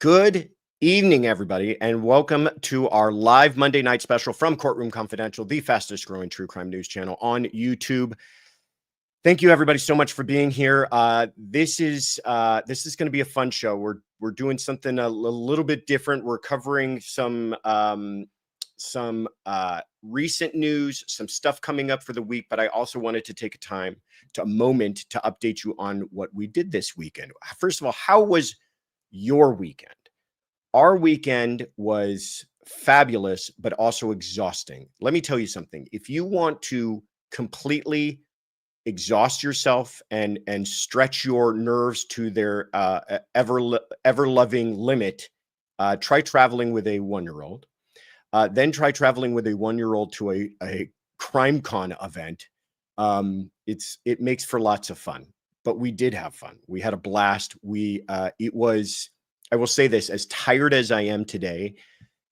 Good evening, everybody, and welcome to our live Monday night special from Courtroom Confidential, the fastest growing true crime news channel on YouTube. Thank you, everybody, so much for being here. This is going to be a fun show. We're doing something a little bit different. We're covering some recent news, some stuff coming up for the week, but I also wanted to take a moment to update you on what we did this weekend. First of all, how was your weekend? Our weekend was fabulous, but also exhausting. Let me tell you something. If you want to completely exhaust yourself and stretch your nerves to their ever loving limit, try traveling with a 1-year-old. Then try traveling with a 1-year-old to a CrimeCon event. It makes for lots of fun, but we did have fun. We had a blast. I will say this, as tired as I am today,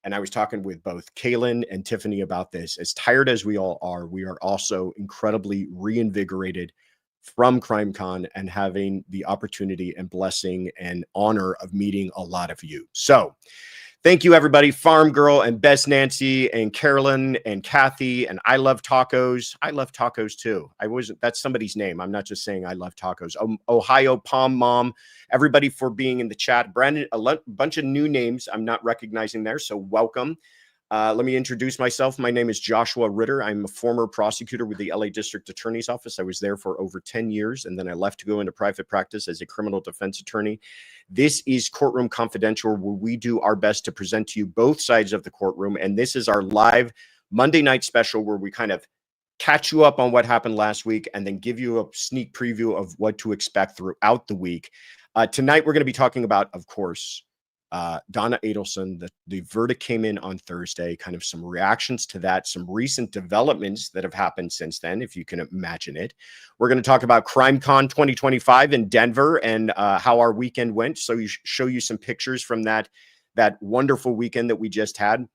and I was talking with both Kaylin and Tiffany about this, as tired as we all are, we are also incredibly reinvigorated from CrimeCon and having the opportunity and blessing and honor of meeting a lot of you. So thank you, everybody. Farm Girl and Bess Nancy and Carolyn and Kathy and I Love Tacos. I love tacos too. That's somebody's name. I'm not just saying I love tacos. Ohio Palm Mom, everybody for being in the chat. Brandon, bunch of new names I'm not recognizing there, so welcome. Let me introduce myself. My name is Joshua Ritter. I'm a former prosecutor with the LA District Attorney's Office. I was there for over 10 years, and then I left to go into private practice as a criminal defense attorney. This is Courtroom Confidential, where we do our best to present to you both sides of the courtroom, and this is our live Monday night special where we kind of catch you up on what happened last week and then give you a sneak preview of what to expect throughout the week. Tonight, we're going to be talking about, of course, Donna Adelson. The verdict came in on Thursday, kind of some reactions to that, some recent developments that have happened since then, if you can imagine it. We're going to talk about CrimeCon 2025 in Denver and how our weekend went. So show you some pictures from that wonderful weekend that we just had.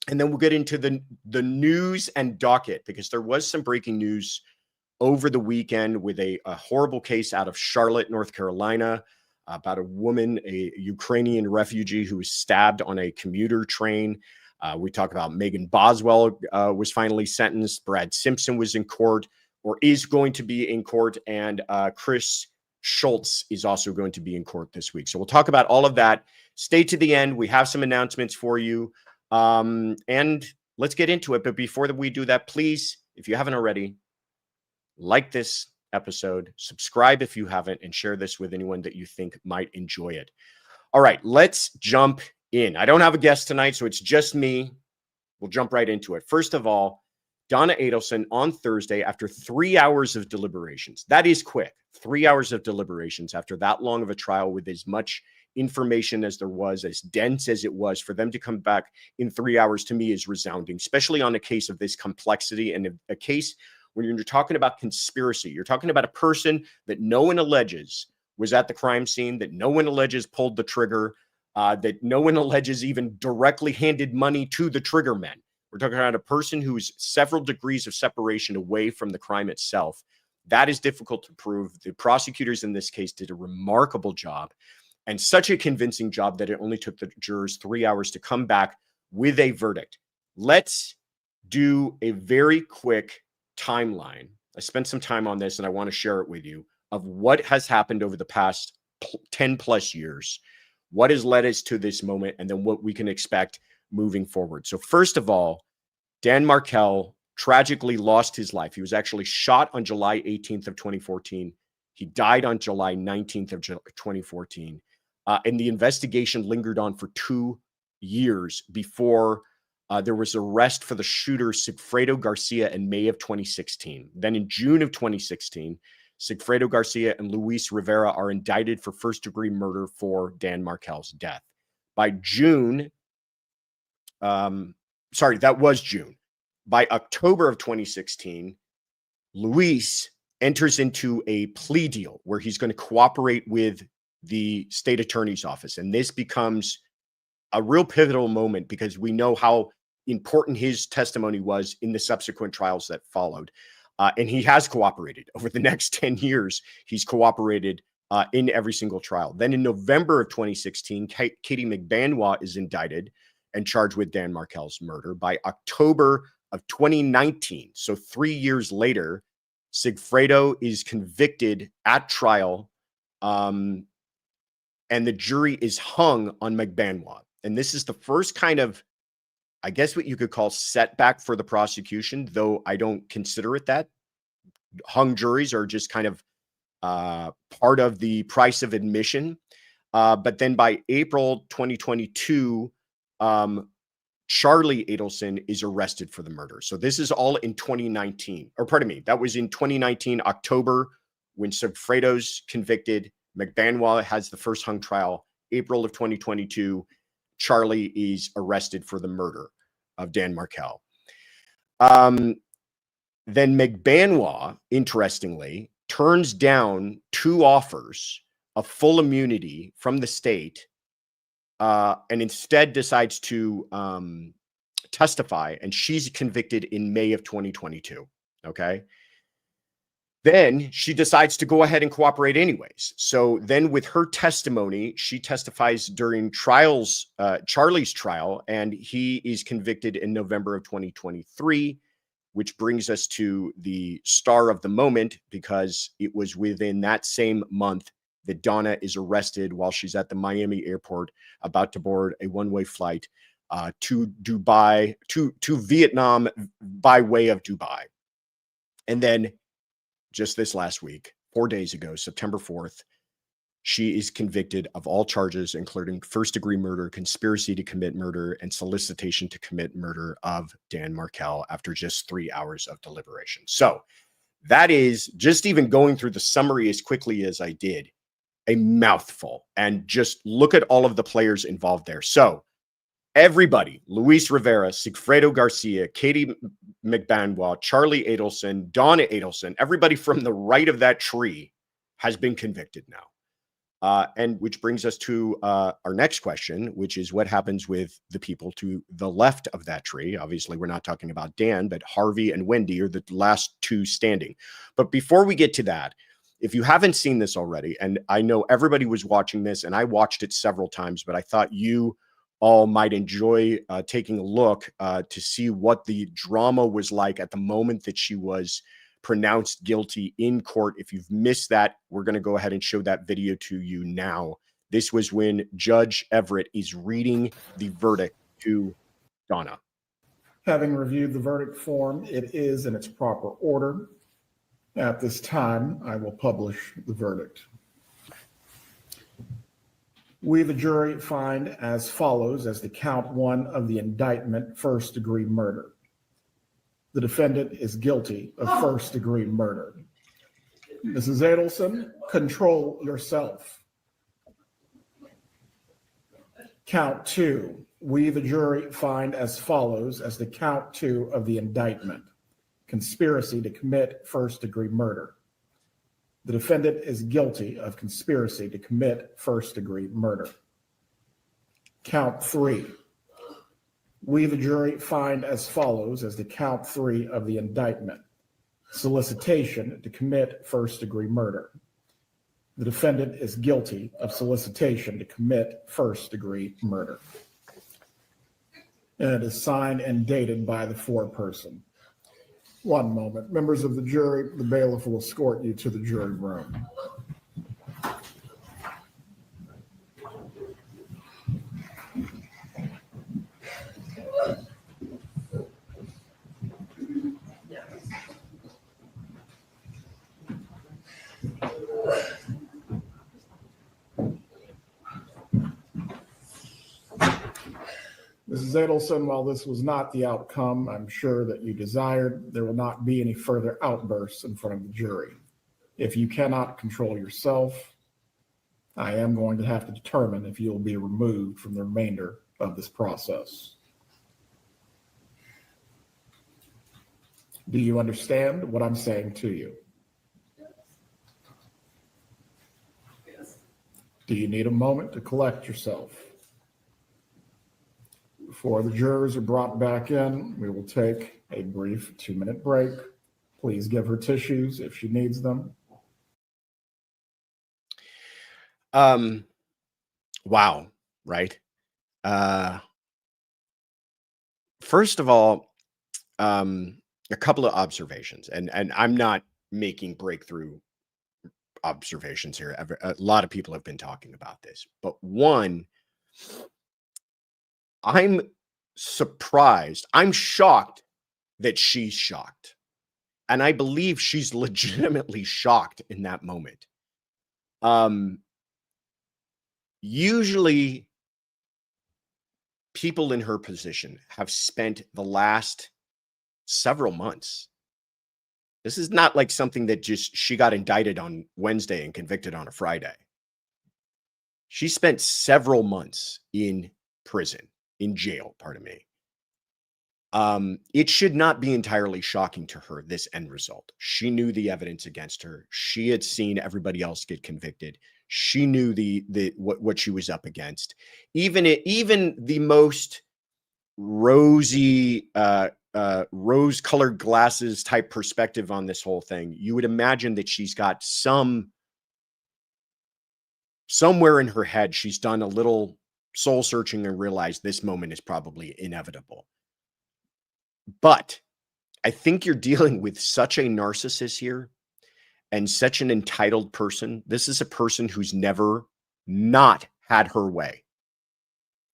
And then we'll get into the news and docket, because there was some breaking news over the weekend with a horrible case out of Charlotte, North Carolina, about a woman, a Ukrainian refugee who was stabbed on a commuter train. We talk about Megan Boswell was finally sentenced. Brad Simpson was in court, or is going to be in court. And Chris Schultes is also going to be in court this week. So we'll talk about all of that. Stay to the end. We have some announcements for you. And let's get into it. But before we do that, please, if you haven't already, like this episode, subscribe if you haven't, and share this with anyone that you think might enjoy it. All right, let's jump in. I don't have a guest tonight, so it's just me. We'll jump right into it. First of all, Donna Adelson on Thursday, after 3 hours of deliberations. That is quick. 3 hours of deliberations after that long of a trial, with as much information as there was, as dense as it was, for them to come back in 3 hours, to me, is resounding, especially on a case of this complexity, and a case when you're talking about conspiracy. You're talking about a person that no one alleges was at the crime scene, that no one alleges pulled the trigger, that no one alleges even directly handed money to the trigger men. We're talking about a person who's several degrees of separation away from the crime itself. That is difficult to prove. The prosecutors in this case did a remarkable job, and such a convincing job that it only took the jurors 3 hours to come back with a verdict. Let's do a very quick timeline. I spent some time on this and I want to share it with you, of what has happened over the past 10 plus years, what has led us to this moment, and then what we can expect moving forward. So first of all, Dan Markel tragically lost his life. He was actually shot on July 18th of 2014. He died on July 19th of 2014. And the investigation lingered on for 2 years before there was arrest for the shooter, Sigfredo Garcia, in May of 2016. Then in June of 2016, Sigfredo Garcia and Luis Rivera are indicted for first-degree murder for Dan Markel's death. By June, that was June. By October of 2016, Luis enters into a plea deal where he's going to cooperate with the state attorney's office. And this becomes a real pivotal moment, because we know how important his testimony was in the subsequent trials that followed. And he has cooperated over the next 10 years. He's cooperated in every single trial. Then in November of 2016, Katie McBanois is indicted and charged with Dan Markel's murder. By October of 2019, so 3 years later, Sigfredo is convicted at trial, and the jury is hung on McBanois. And this is the first kind of, I guess what you could call setback for the prosecution, though I don't consider it that. Hung juries are just kind of part of the price of admission. But then by April 2022, Charlie Adelson is arrested for the murder. So this is all in 2019, or pardon me, that was in 2019, October, when Sigfredo's convicted. McBanois has the first hung trial. April of 2022, Charlie is arrested for the murder of Dan Markel. Then McBanois, interestingly, turns down 2 offers of full immunity from the state, and instead decides to testify, and she's convicted in May of 2022. Okay. Then she decides to go ahead and cooperate anyways. So then with her testimony, she testifies during Charlie's trial, and he is convicted in November of 2023, which brings us to the star of the moment, because it was within that same month that Donna is arrested while she's at the Miami airport about to board a one-way flight to Dubai, to Vietnam by way of Dubai. And then just this last week, 4 days ago, September 4th, she is convicted of all charges, including first-degree murder, conspiracy to commit murder, and solicitation to commit murder of Dan Markel after just 3 hours of deliberation. So that is, just even going through the summary as quickly as I did, a mouthful. And just look at all of the players involved there. So everybody, Luis Rivera, Sigfredo Garcia, Katie McBanois, Charlie Adelson, Donna Adelson, everybody from the right of that tree has been convicted now. And which brings us to our next question, which is what happens with the people to the left of that tree. Obviously, we're not talking about Dan, but Harvey and Wendi are the last 2 standing. But before we get to that, if you haven't seen this already, and I know everybody was watching this, and I watched it several times, but I thought you all might enjoy taking a look to see what the drama was like at the moment that she was pronounced guilty in court. If you've missed that, we're going to go ahead and show that video to you now. This was when Judge Everett is reading the verdict to Donna. Having reviewed the verdict form, it is in its proper order. At this time, I will publish the verdict. We, the jury, find as follows as the count 1 of the indictment, first-degree murder. The defendant is guilty of first-degree murder. Mrs. Adelson, control yourself. Count 2. We, the jury, find as follows as the count 2 of the indictment, conspiracy to commit first-degree murder. The defendant is guilty of conspiracy to commit first-degree murder. Count 3. We, the jury, find as follows as the count 3 of the indictment, solicitation to commit first-degree murder. The defendant is guilty of solicitation to commit first-degree murder. And it is signed and dated by the foreperson. One moment. Members of the jury, the bailiff will escort you to the jury room. Mrs. Adelson, while this was not the outcome I'm sure that you desired, there will not be any further outbursts in front of the jury. If you cannot control yourself, I am going to have to determine if you will be removed from the remainder of this process. Do you understand what I'm saying to you? Yes. Do you need a moment to collect yourself? Before the jurors are brought back in, we will take a brief 2-minute break. Please give her tissues if she needs them. Um, wow, right? First of all, a couple of observations, and I'm not making breakthrough observations here. A lot of people have been talking about this, but one, I'm surprised. I'm shocked that she's shocked, and I believe she's legitimately shocked in that moment. Um, Usually, people in her position have spent the last several months. This is not like something that just she got indicted on Wednesday and convicted on a Friday. She spent several months in prison, in jail, pardon me. It should not be entirely shocking to her, this end result. She knew the evidence against her. She had seen everybody else get convicted. She knew the what she was up against. Even the most rosy, rose-colored glasses type perspective on this whole thing, you would imagine that she's got somewhere in her head, she's done a little soul searching and realized this moment is probably inevitable. But I think you're dealing with such a narcissist here and such an entitled person. This is a person who's never not had her way.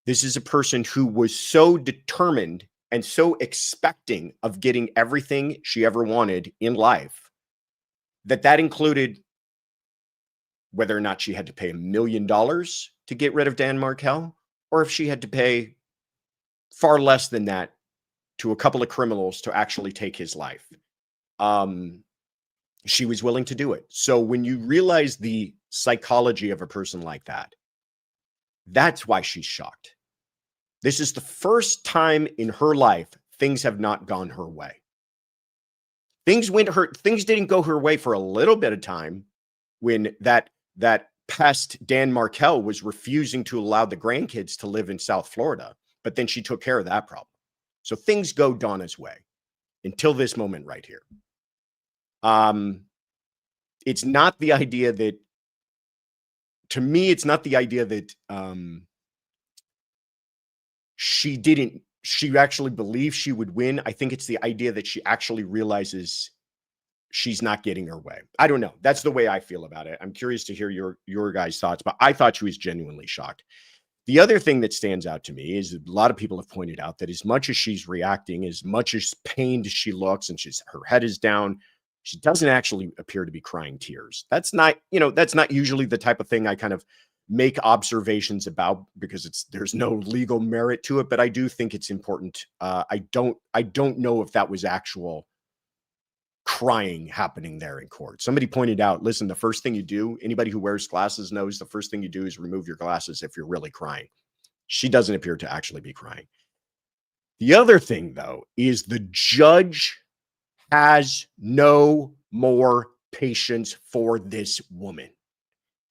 This is a person who was so determined and so expecting of getting everything she ever wanted in life that included whether or not she had to pay $1 million to get rid of Dan Markel, or if she had to pay far less than that to a couple of criminals to actually take his life. She was willing to do it. So when you realize the psychology of a person like that, that's why she's shocked. This is the first time in her life things have not gone her way. Things didn't go her way for a little bit of time when that pest Dan Markel was refusing to allow the grandkids to live in South Florida, but then she took care of that problem. So things go Donna's way until this moment right here. It's not the idea that, to me, it's not the idea that she actually believes she would win. I think it's the idea that she actually realizes she's not getting her way. I don't know. That's the way I feel about it. I'm curious to hear your guys' thoughts, but I thought she was genuinely shocked. The other thing that stands out to me is that a lot of people have pointed out that as much as she's reacting, as much as pained as she looks and her head is down, she doesn't actually appear to be crying tears. That's not usually the type of thing I kind of make observations about because there's no legal merit to it, but I do think it's important. I don't know if that was actual crying happening there in court. Somebody pointed out, listen, the first thing you do, anybody who wears glasses knows the first thing you do is remove your glasses if you're really crying. She doesn't appear to actually be crying. The other thing, though, is the judge has no more patience for this woman.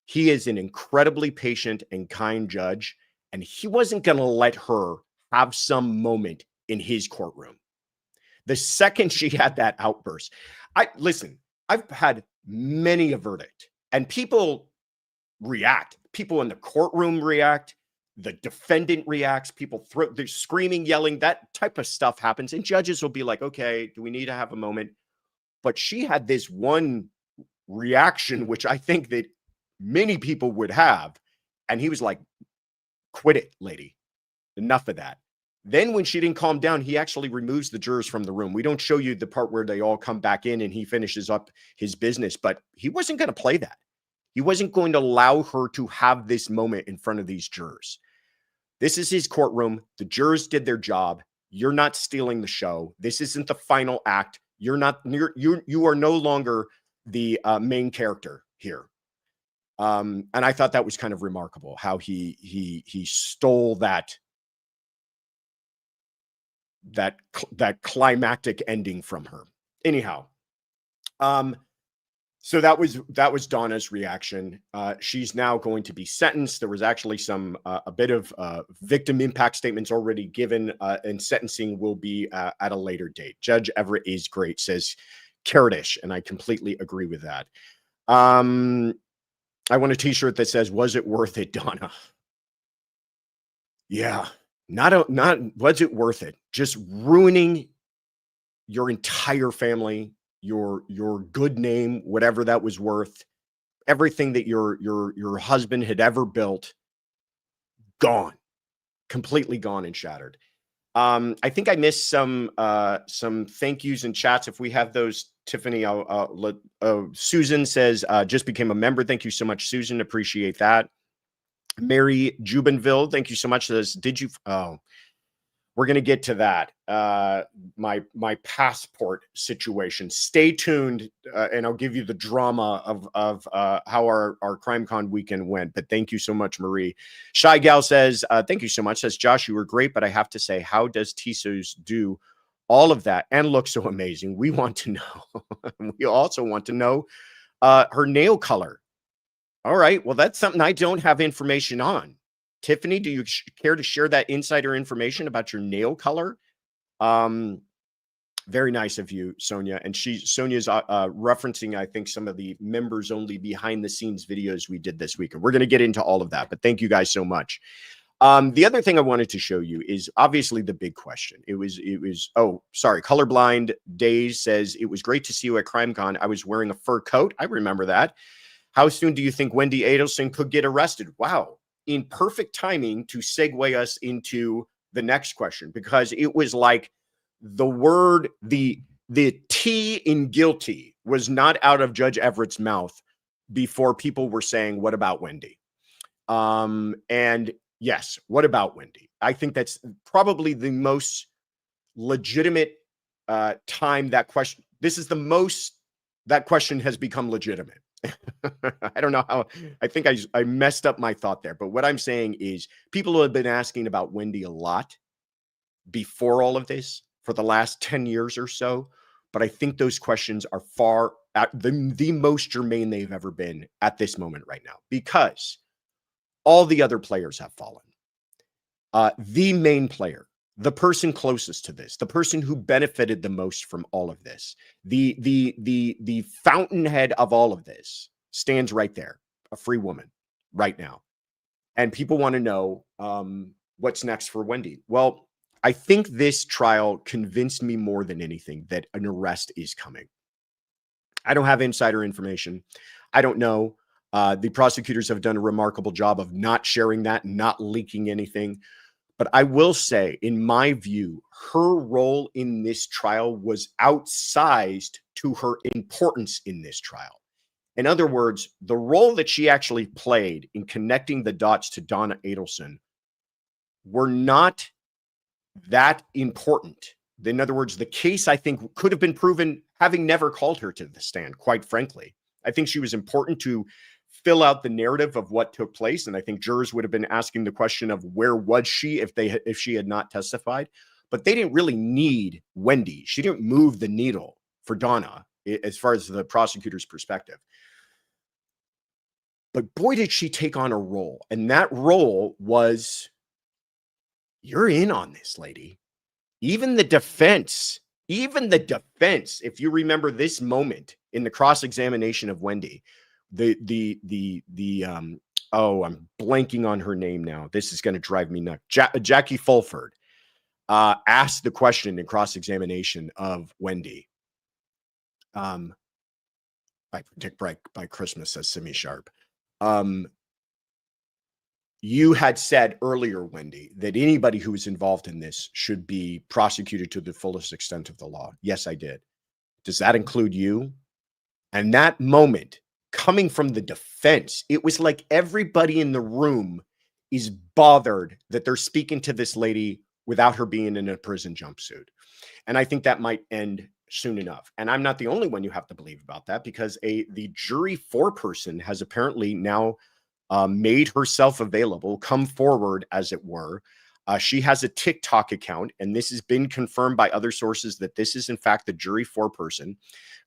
He is an incredibly patient and kind judge, and he wasn't going to let her have some moment in his courtroom. The second she had that outburst, I've had many a verdict, and people react. People in the courtroom react. The defendant reacts. They're screaming, yelling. That type of stuff happens, and judges will be like, okay, do we need to have a moment? But she had this one reaction, which I think that many people would have, and he was like, quit it, lady. Enough of that. Then when she didn't calm down, he actually removes the jurors from the room. We don't show you the part where they all come back in and he finishes up his business, but he wasn't going to play that. He wasn't going to allow her to have this moment in front of these jurors. This is his courtroom. The jurors did their job. You're not stealing the show. This isn't the final act. You are no longer the main character here. And I thought that was kind of remarkable how he stole that climactic ending from her. Anyhow, so that was Donna's reaction. She's now going to be sentenced. There was actually a bit of victim impact statements already given, and sentencing will be at a later date. Judge Everett is great, says Caradish, and I completely agree with that. I want a t-shirt that says, "Was it worth it, Donna?" Yeah. Not was it worth it? Just ruining your entire family, your good name, whatever that was worth, everything that your husband had ever built, gone, completely gone and shattered. I think I missed some thank yous and chats. If we have those, Tiffany, I'll let Susan says, just became a member. Thank you so much, Susan. Appreciate that. Mary Jubenville, thank you so much. Says, did you? Oh, we're going to get to that. My passport situation. Stay tuned, and I'll give you the drama of how our CrimeCon weekend went. But thank you so much, Marie. Shy Gal says, thank you so much. Says, Josh, you were great, but I have to say, how does Tissos do all of that and look so amazing? We want to know. We also want to know her nail color. All right. Well, that's something I don't have information on. Tiffany, do you care to share that insider information about your nail color? Very nice of you, Sonia. And Sonia's referencing, I think, some of the members only behind the scenes videos we did this week. And we're going to get into all of that, but thank you guys so much. The other thing I wanted to show you is obviously the big question. It was, oh, sorry. Colorblind Days says, it was great to see you at CrimeCon. I was wearing a fur coat. I remember that. How soon do you think Wendi Adelson could get arrested? Wow. In perfect timing to segue us into the next question, because it was like the word, the T in guilty was not out of Judge Everett's mouth before people were saying, what about Wendi? And yes, what about Wendi? I think that's probably the most legitimate time that question. This is the most that question has become legitimate. I don't know how, I think I messed up my thought there, but what I'm saying is people have been asking about Wendi a lot before all of this for the last 10 years or so, but I think those questions are far at the most germane they've ever been at this moment right now, because all the other players have fallen. The main player, the person closest to this, the person who benefited the most from all of this, the fountainhead of all of this stands right there, a free woman right now. And people want to know what's next for Wendi. Well, I think this trial convinced me more than anything that an arrest is coming. I don't have insider information. I don't know. The prosecutors have done a remarkable job of not sharing that, not leaking anything. But I will say, in my view, her role in this trial was outsized to her importance in this trial. In other words, the role that she actually played in connecting the dots to Donna Adelson were not that important. In other words, the case, I think, could have been proven having never called her to the stand, quite frankly. I think she was important to fill out the narrative of what took place. And I think jurors would have been asking the question of where was she if she had not testified. But they didn't really need Wendi. She didn't move the needle for Donna as far as the prosecutor's perspective. But boy, did she take on a role. And that role was, you're in on this, lady. Even the defense, if you remember this moment in the cross-examination of Wendi, oh, I'm blanking on her name now. This is going to drive me nuts. Jackie Fulford asked the question in cross-examination of Wendi. I predict by Christmas, says Simi Sharp. You had said earlier, Wendi, that anybody who was involved in this should be prosecuted to the fullest extent of the law. Yes, I did. Does that include you? And that moment, coming from the defense, it was like everybody in the room is bothered that they're speaking to this lady without her being in a prison jumpsuit. And I think that might end soon enough. And I'm not the only one you have to believe about that, because the jury foreperson has apparently now made herself available, come forward, as it were. She has a TikTok account, and this has been confirmed by other sources that this is, in fact, the jury foreperson.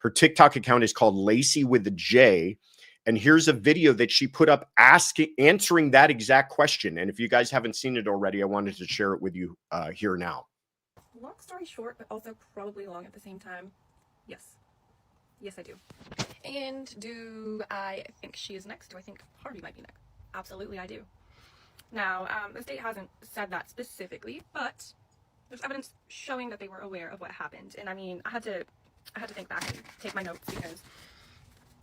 Her TikTok account is called Lacey with a J. And here's a video that she put up answering that exact question. And if you guys haven't seen it already, I wanted to share it with you here now. Long story short, but also probably long at the same time. Yes. Yes, I do. And do I think she is next? Do I think Harvey might be next? Absolutely, I do. Now, the state hasn't said that specifically, but there's evidence showing that they were aware of what happened. And I mean, I had to think back and take my notes because,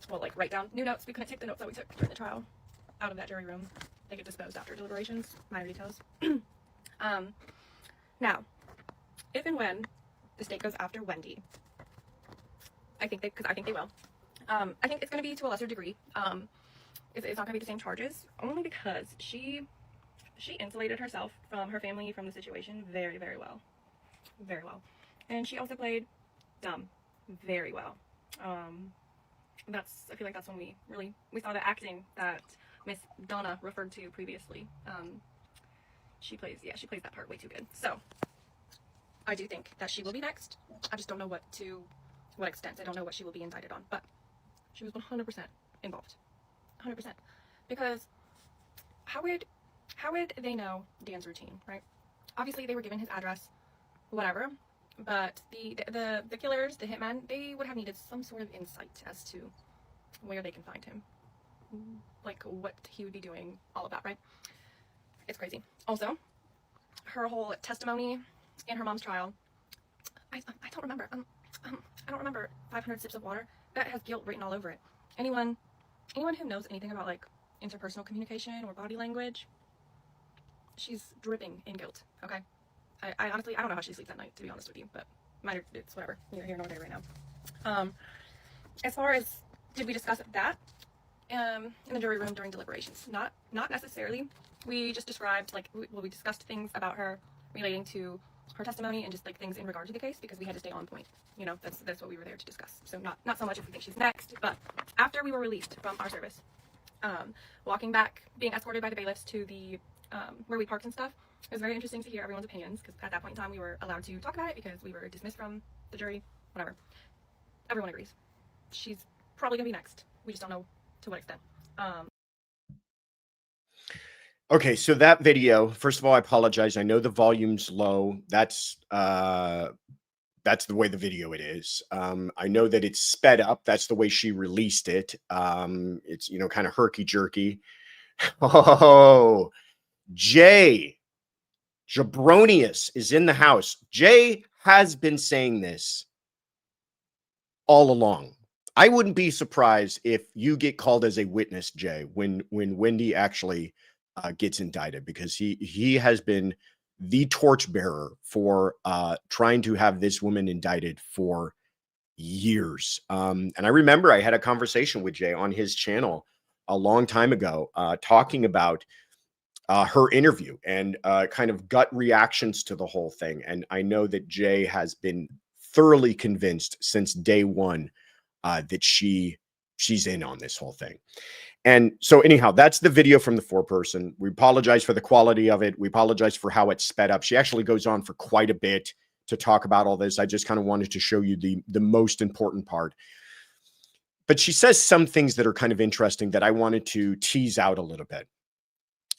well, like write down new notes. We couldn't take the notes that we took during the trial out of that jury room. They get disposed after deliberations. Minor details. Now, if and when the state goes after Wendi, I think they will. I think it's going to be to a lesser degree. It's not going to be the same charges, only because she insulated herself from her family, from the situation very, very well. Very well. And she also played dumb very well. I feel like that's when we saw the acting that Miss Donna referred to previously. She plays that part way too good. So I do think that she will be next. I just don't know to what extent. I don't know what she will be indicted on, but she was 100% involved. 100%. Because how would they know Dan's routine, right? Obviously they were given his address, whatever, but the killers, the hitmen, they would have needed some sort of insight as to where they can find him, like what he would be doing, all of that, right? It's crazy. Also, her whole testimony in her mom's trial, I don't remember. I don't remember 500 sips of water. That has guilt written all over it. Anyone who knows anything about like interpersonal communication or body language, she's dripping in guilt. Okay, I honestly, I don't know how she sleeps at night, to be honest with you, but it's whatever. Neither here nor there right now. As far as did we discuss that in the jury room during deliberations? Not necessarily. We just described we discussed things about her relating to her testimony and just like things in regard to the case because we had to stay on point. You know, that's what we were there to discuss. So not so much if we think she's next, but after we were released from our service, walking back, being escorted by the bailiffs to the where we parked and stuff, it was very interesting to hear everyone's opinions because at that point in time we were allowed to talk about it because we were dismissed from the jury, whatever. Everyone agrees. She's probably gonna be next. We just don't know to what extent. Okay, so that video, first of all, I apologize. I know the volume's low. That's the way the video it is. I know that it's sped up. That's the way she released it. It's, kind of herky-jerky. Oh, Jay Jabronius is in the house. Jay has been saying this all along. I wouldn't be surprised if you get called as a witness, Jay, when Wendi actually gets indicted, because he has been the torchbearer for trying to have this woman indicted for years. And I remember I had a conversation with Jay on his channel a long time ago, talking about her interview and kind of gut reactions to the whole thing. And I know that Jay has been thoroughly convinced since day one that she's in on this whole thing. And so anyhow, that's the video from the foreperson. We apologize for the quality of it. We apologize for how it's sped up. She actually goes on for quite a bit to talk about all this. I just kind of wanted to show you the most important part. But she says some things that are kind of interesting that I wanted to tease out a little bit.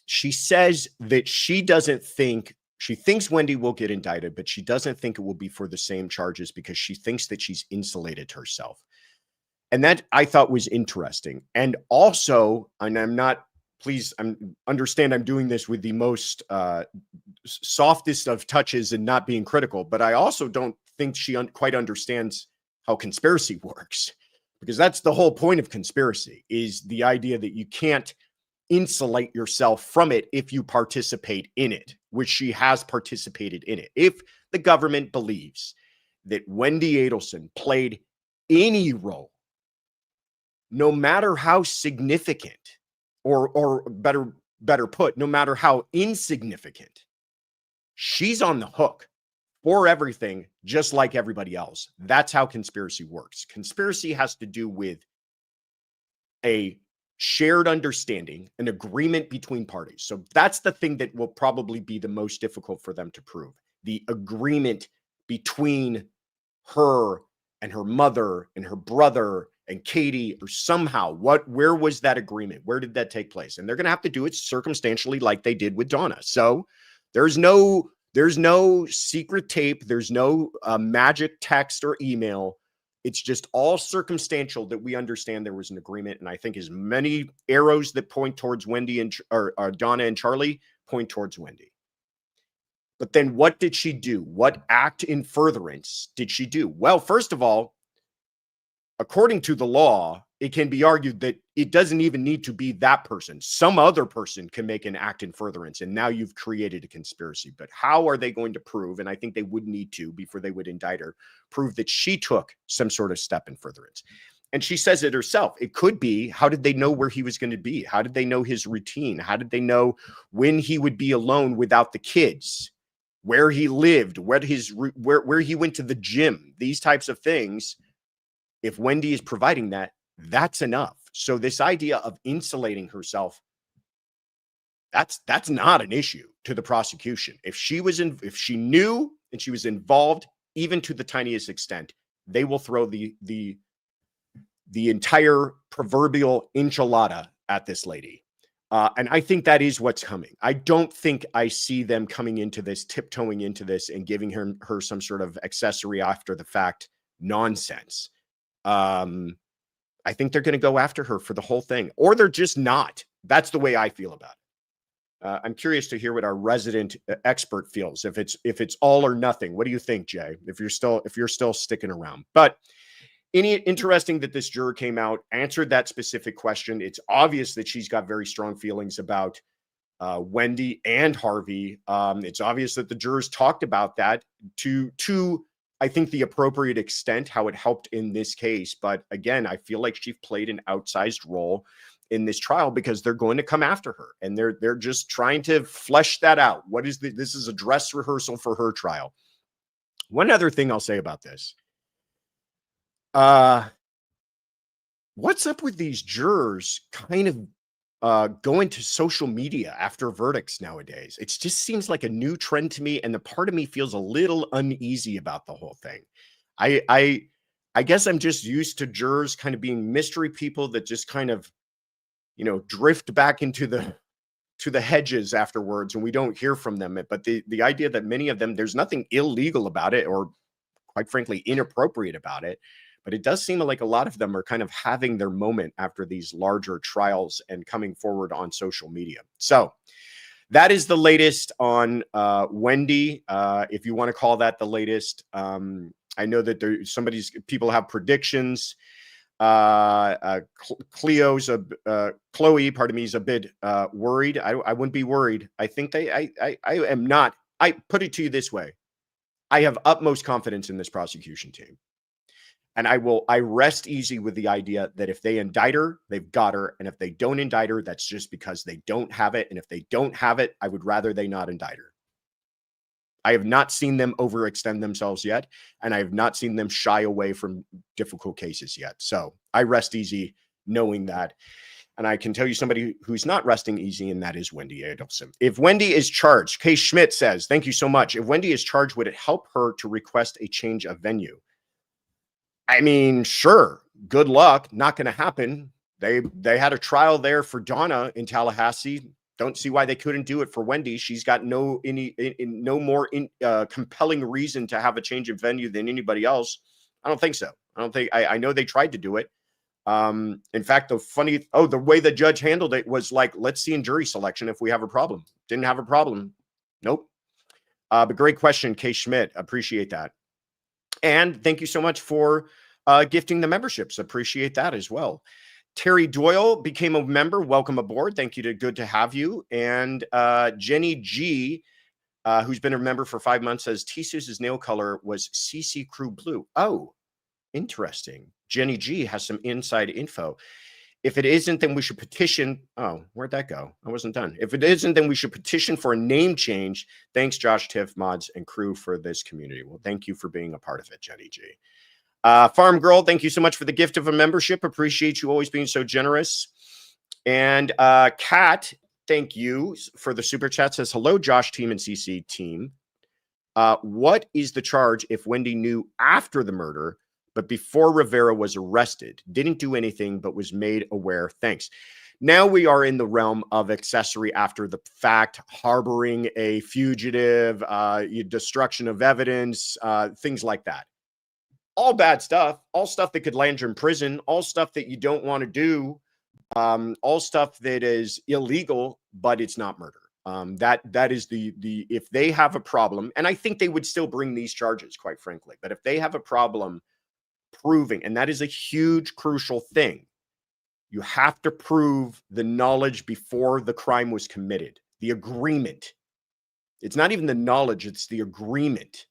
She says that she thinks Wendi will get indicted, but she doesn't think it will be for the same charges because she thinks that she's insulated herself. And that I thought was interesting. And also, and understand I'm doing this with the most softest of touches and not being critical, but I also don't think she quite understands how conspiracy works, because that's the whole point of conspiracy, is the idea that you can't insulate yourself from it if you participate in it, which she has participated in it. If the government believes that Wendi Adelson played any role, no matter how significant, or better put, no matter how insignificant, she's on the hook for everything, just like everybody else. That's how conspiracy works. Conspiracy has to do with a shared understanding, an agreement between parties. So that's the thing that will probably be the most difficult for them to prove. The agreement between her and her mother and her brother and Katie, or somehow, where was that agreement? Where did that take place? And they're going to have to do it circumstantially like they did with Donna. So there's no secret tape. There's no magic text or email. It's just all circumstantial that we understand there was an agreement. And I think as many arrows that point towards Wendi and or Donna and Charlie point towards Wendi. But then what did she do? What act in furtherance did she do? Well, first of all, according to the law, it can be argued that it doesn't even need to be that person. Some other person can make an act in furtherance, and now you've created a conspiracy. But how are they going to prove, and I think they would need to, before they would indict her, prove that she took some sort of step in furtherance? And she says it herself. It could be, how did they know where he was going to be? How did they know his routine? How did they know when he would be alone without the kids? Where he lived, where he went to the gym, these types of things. If Wendi is providing that, that's enough. So this idea of insulating herself, that's not an issue to the prosecution. If she knew and she was involved, even to the tiniest extent, they will throw the entire proverbial enchilada at this lady. And I think that is what's coming. I don't think I see them coming into this, tiptoeing into this and giving her some sort of accessory after the fact nonsense. I think they're going to go after her for the whole thing, or they're just not. That's the way I feel about it. I'm curious to hear what our resident expert feels. If it's all or nothing, what do you think, Jay? If you're still sticking around, but interesting that this juror came out, answered that specific question. It's obvious that she's got very strong feelings about Wendi and Harvey. It's obvious that the jurors talked about that to I think the appropriate extent, how it helped in this case. But again, I feel like she played an outsized role in this trial because they're going to come after her and they're just trying to flesh that out. This is a dress rehearsal for her trial. One other thing I'll say about this. What's up with these jurors kind of going to social media after verdicts nowadays? It just seems like a new trend to me, and the part of me feels a little uneasy about the whole thing. I guess I'm just used to jurors kind of being mystery people that just kind of, drift back into the hedges afterwards, and we don't hear from them. But the idea that many of them, there's nothing illegal about it, or quite frankly, inappropriate about it. But it does seem like a lot of them are kind of having their moment after these larger trials and coming forward on social media. So that is the latest on Wendi, if you want to call that the latest. I know that people have predictions. Chloe, is a bit worried. I wouldn't be worried. I think I am not. I put it to you this way. I have utmost confidence in this prosecution team. And I rest easy with the idea that if they indict her, they've got her. And if they don't indict her, that's just because they don't have it. And if they don't have it, I would rather they not indict her. I have not seen them overextend themselves yet. And I have not seen them shy away from difficult cases yet. So I rest easy knowing that. And I can tell you somebody who's not resting easy, and that is Wendi Adelson. If Wendi is charged, Kay Schmidt says, thank you so much. If Wendi is charged, would it help her to request a change of venue? I mean, sure. Good luck. Not going to happen. They had a trial there for Donna in Tallahassee. Don't see why they couldn't do it for Wendi. She's got no more compelling reason to have a change of venue than anybody else. I don't think so. I know they tried to do it. In fact, the way the judge handled it was like, let's see in jury selection if we have a problem. Didn't have a problem. Nope. But great question, Kay Schmidt. Appreciate that. And thank you so much for gifting the memberships. Appreciate that as well. Terry Doyle became a member. Welcome aboard. Thank you. Good to have you. And Jenny G, who's been a member for 5 months, says T-Sue's nail color was CC Crew Blue. Oh, interesting. Jenny G has some inside info. If it isn't, then we should petition. Oh, where'd that go? I wasn't done. If it isn't, then we should petition for a name change. Thanks, Josh, Tiff, Mods, and crew for this community. Well, thank you for being a part of it, Jenny G. Farm Girl, thank you so much for the gift of a membership. Appreciate you always being so generous. And Kat, thank you for the super chat. Says, hello, Josh team and CC team. What is the charge if Wendi knew after the murder, but before Rivera was arrested, didn't do anything, but was made aware? Thanks. Now we are in the realm of accessory after the fact, harboring a fugitive, destruction of evidence, things like that. all bad stuff, all stuff that could land you in prison, all stuff that you don't want to do, all stuff that is illegal, but it's not murder. That is the if they have a problem, and I think they would still bring these charges, quite frankly, but if they have a problem proving, and that is a huge, crucial thing, you have to prove the knowledge before the crime was committed, the agreement. It's not even the knowledge, it's the agreement.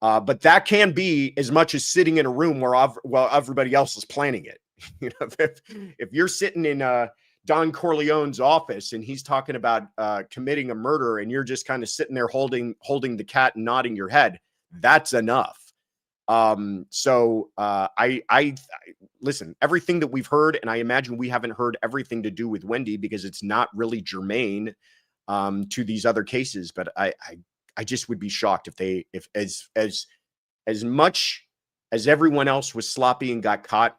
But that can be as much as sitting in a room while everybody else is planning it. You know, if you're sitting in Don Corleone's office and he's talking about committing a murder and you're just kind of sitting there holding the cat and nodding your head, that's enough. I listen, everything that we've heard, and I imagine we haven't heard everything to do with Wendi because it's not really germane to these other cases, but I just would be shocked if as much as everyone else was sloppy and got caught.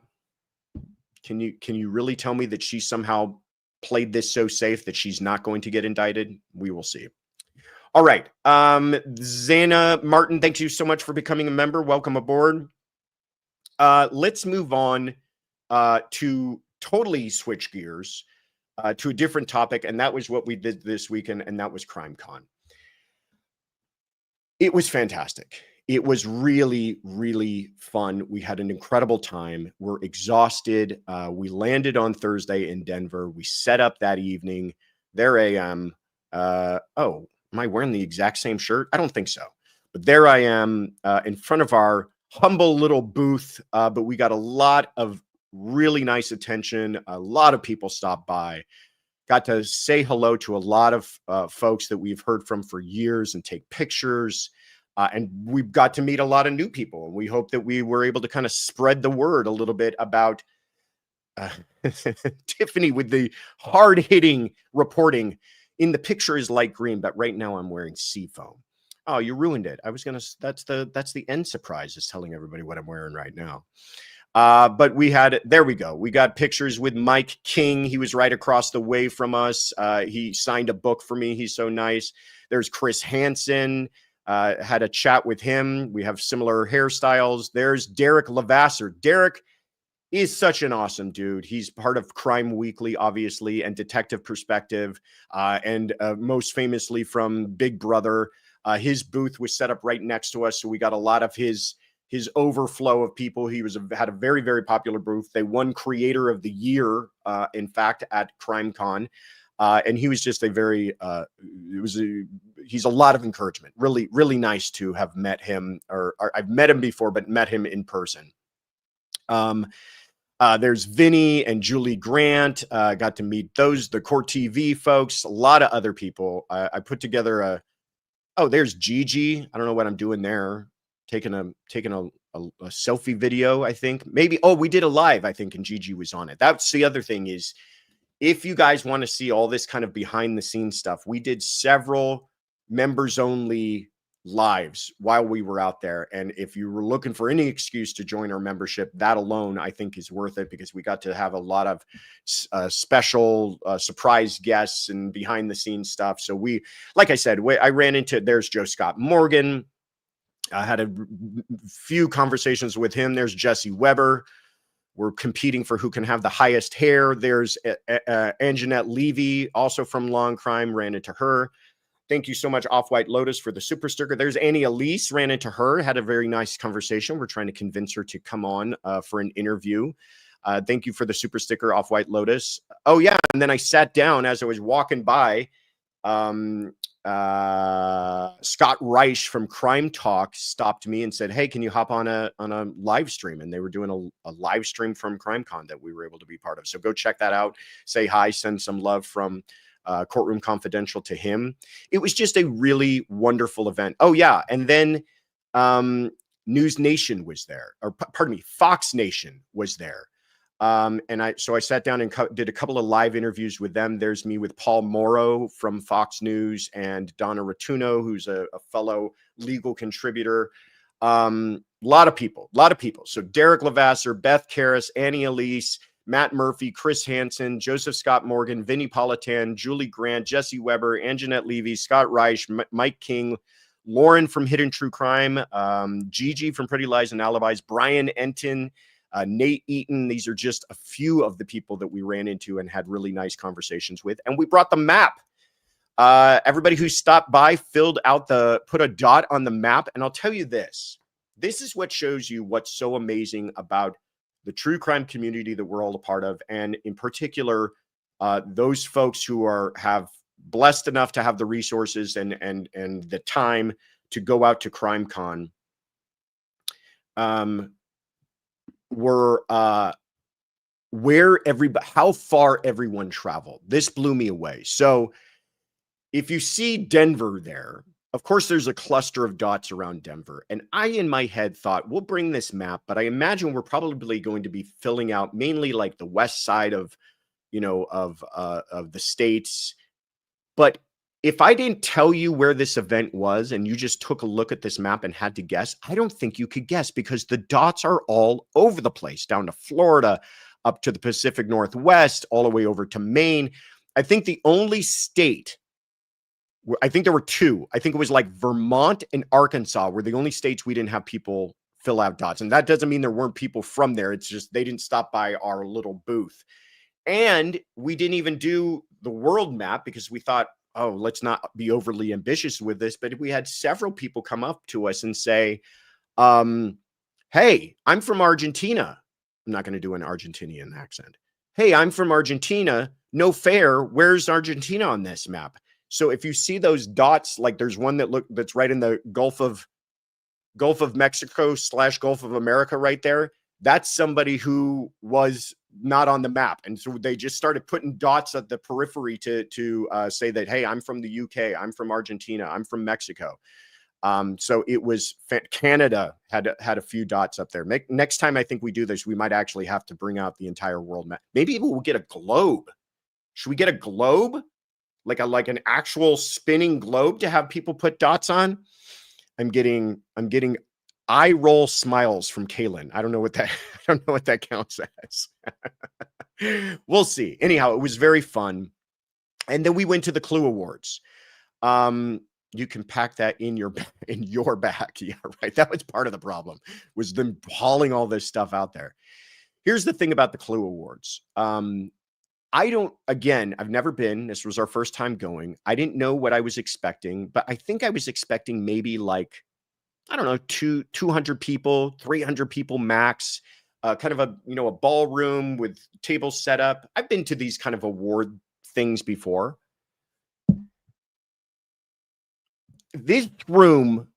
Can you really tell me that she somehow played this so safe that she's not going to get indicted? We will see. All right. Zana Martin, thank you so much for becoming a member. Welcome aboard. Let's move on to totally switch gears to a different topic. And that was what we did this weekend, and that was CrimeCon. It was fantastic. It was really, really fun. We had an incredible time. We're exhausted. We landed on Thursday in Denver. We set up that evening. There I am. Oh, am I wearing the exact same shirt? I don't think so. But there I am in front of our humble little booth. But we got a lot of really nice attention. A lot of people stopped by. Got to say hello to a lot of folks that we've heard from for years and take pictures. And we've got to meet a lot of new people. And we hope that we were able to kind of spread the word a little bit about Tiffany with the hard-hitting reporting. In the picture is light green, but right now I'm wearing seafoam. Oh, you ruined it. I was going to, that's the end surprise, is telling everybody what I'm wearing right now. But there we go. We got pictures with Mike King. He was right across the way from us. He signed a book for me. He's so nice. There's Chris Hansen. Had a chat with him. We have similar hairstyles. There's Derek Levasseur. Derek is such an awesome dude. He's part of Crime Weekly, obviously, and Detective Perspective, and most famously from Big Brother. His booth was set up right next to us, so we got a lot of his overflow of people. He had a very, very popular booth. They won Creator of the Year, in fact, at CrimeCon. And he was just he's a lot of encouragement. Really, really nice to have met him, or I've met him before, but met him in person. There's Vinny and Julie Grant. Got to meet the Court TV folks, a lot of other people. I put together there's Gigi. I don't know what I'm doing there. Taking a selfie video, I think. Maybe, we did a live, I think, and Gigi was on it. That's the other thing is, if you guys want to see all this kind of behind the scenes stuff, we did several members only lives while we were out there. And if you were looking for any excuse to join our membership, that alone, I think, is worth it, because we got to have a lot of special surprise guests and behind the scenes stuff. So like I said, I ran into, there's Joe Scott Morgan. I had a few conversations with him. There's Jesse Weber. We're competing for who can have the highest hair. There's Anjanette Levy, also from Long Crime, ran into her. Thank you so much, Off-White Lotus, for the super sticker. There's Annie Elise, ran into her, had a very nice conversation. We're trying to convince her to come on for an interview. Thank you for the super sticker, Off-White Lotus. Oh, yeah, and then I sat down as I was walking by. Scott Reich from Crime Talk stopped me and said, "Hey, can you hop on a live stream?" And they were doing a live stream from CrimeCon that we were able to be part of. So go check that out. Say hi, send some love from Courtroom Confidential to him. It was just a really wonderful event. Oh yeah, and then News Nation was there, or pardon me, Fox Nation was there. So I sat down and did a couple of live interviews with them. There's me with Paul Morrow from Fox News and Donna Rotuno, who's a fellow legal contributor. A lot of people. So Derek Levasseur, Beth Karras, Annie Elise, Matt Murphy, Chris Hansen, Joseph Scott Morgan, Vinnie Politan, Julie Grant, Jesse Weber, Anjanette Levy, Scott Reich, Mike King, Lauren from Hidden True Crime, Gigi from Pretty Lies and Alibis, Brian Enton, Nate Eaton. These are just a few of the people that we ran into and had really nice conversations with. And we brought the map. Everybody who stopped by put a dot on the map. And I'll tell you this is what shows you what's so amazing about the true crime community that we're all a part of. And in particular, those folks who have blessed enough to have the resources and the time to go out to CrimeCon. How far everyone traveled. This blew me away. So if you see Denver there, of course, there's a cluster of dots around Denver. And I, in my head, thought, we'll bring this map, but I imagine we're probably going to be filling out mainly like the west side of the states. But if I didn't tell you where this event was and you just took a look at this map and had to guess, I don't think you could guess, because the dots are all over the place, down to Florida, up to the Pacific Northwest, all the way over to Maine. I think the only state, I think there were two. I think it was like Vermont and Arkansas were the only states we didn't have people fill out dots. And that doesn't mean there weren't people from there. It's just they didn't stop by our little booth. And we didn't even do the world map because we thought, oh, let's not be overly ambitious with this. But we had several people come up to us and say, hey, I'm from Argentina. I'm not going to do an Argentinian accent. Hey, I'm from Argentina. No fair. Where's Argentina on this map? So if you see those dots, like there's one that's right in the Gulf of Mexico / Gulf of America right there. That's somebody who was not on the map. And so they just started putting dots at the periphery to say that, hey, I'm from the UK, I'm from Argentina, I'm from Mexico. So it was Canada had a few dots up there. Next time I think we do this, we might actually have to bring out the entire world map. Maybe we'll get a globe. Should we get a globe? Like an actual spinning globe to have people put dots on? I'm getting eye roll smiles from Kaylin. I don't know what that counts as. We'll see. Anyhow, it was very fun. And then we went to the Clue Awards. You can pack that in your bag. Yeah, right. That was part of the problem, was them hauling all this stuff out there. Here's the thing about the Clue Awards. I've never been. This was our first time going. I didn't know what I was expecting, but I think I was expecting maybe like, I don't know, 200 people, 300 people max, kind of a ballroom with tables set up. I've been to these kind of award things before. This room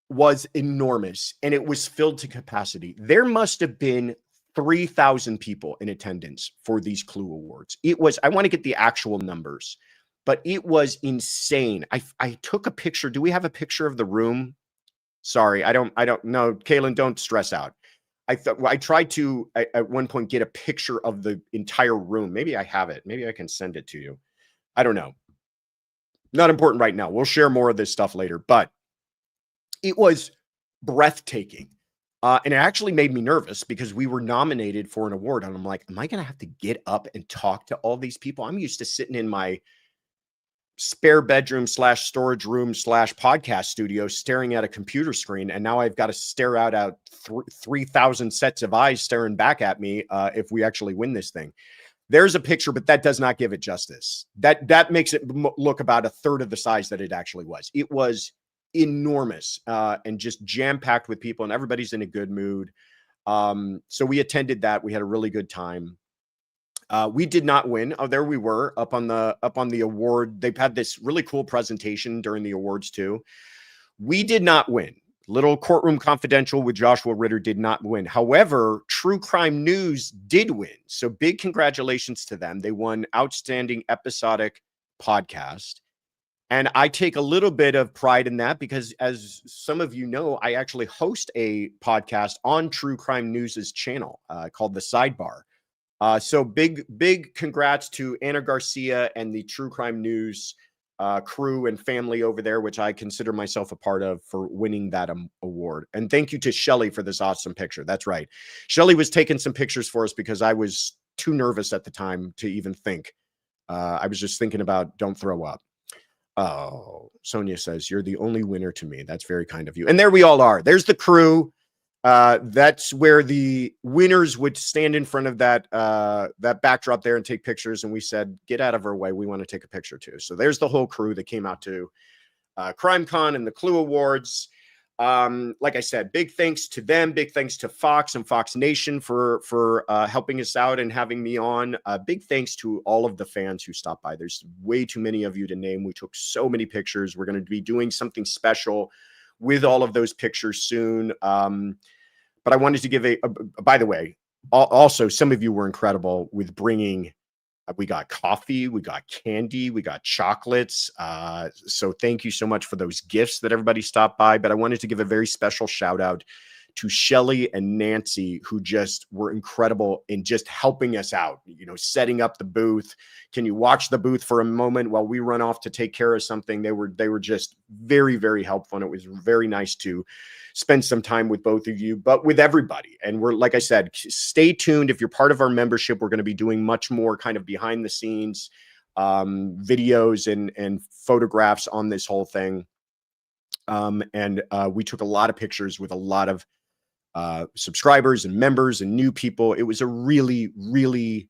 was enormous and it was filled to capacity. There must have been 3,000 people in attendance for these Clue Awards. I want to get the actual numbers, but it was insane. I took a picture. Do we have a picture of the room? Sorry, I don't know. Kaylin, don't stress out. I tried to at one point get a picture of the entire room. Maybe I have it. Maybe I can send it to you. I don't know. Not important right now. We'll share more of this stuff later, but it was breathtaking. And it actually made me nervous because we were nominated for an award. And I'm like, am I going to have to get up and talk to all these people? I'm used to sitting in my spare bedroom / storage room / podcast studio staring at a computer screen. And now I've got to stare out at 3,000 sets of eyes staring back at me if we actually win this thing. There's a picture, but that does not give it justice. That makes it look about a third of the size that it actually was. It was enormous and just jam-packed with people, and everybody's in a good mood. So we attended that. We had a really good time. We did not win. Oh, there we were up on the award. They've had this really cool presentation during the awards too. We did not win. Little Courtroom Confidential with Joshua Ritter did not win. However, True Crime News did win. So big congratulations to them. They won Outstanding Episodic Podcast. And I take a little bit of pride in that because, as some of you know, I actually host a podcast on True Crime News's channel called The Sidebar. So big congrats to Anna Garcia and the True Crime News crew and family over there, which I consider myself a part of, for winning that award. And thank you to Shelly for this awesome picture. That's right. Shelly was taking some pictures for us because I was too nervous at the time to even think. I was just thinking about don't throw up. Oh, Sonia says, you're the only winner to me. That's very kind of you. And there we all are. There's the crew. That's where the winners would stand in front of that backdrop there and take pictures. And we said, get out of our way. We want to take a picture too. So there's the whole crew that came out to CrimeCon and the Clue Awards. Like I said, big thanks to them. Big thanks to Fox and Fox Nation for helping us out and having me on. Big thanks to all of the fans who stopped by. There's way too many of you to name. We took so many pictures. We're going to be doing something special with all of those pictures soon. But I wanted to give by the way, also, some of you were incredible with bringing, we got coffee, we got candy, we got chocolates. So thank you so much for those gifts that everybody stopped by. But I wanted to give a very special shout out to Shelly and Nancy, who just were incredible in just helping us out, you know, setting up the booth. Can you watch the booth for a moment while we run off to take care of something? They were just very, very helpful. And it was very nice to spend some time with both of you, but with everybody. And we're, like I said, stay tuned. If you're part of our membership, we're going to be doing much more kind of behind the scenes videos and photographs on this whole thing. We took a lot of pictures with a lot of subscribers and members and new people. It was a really, really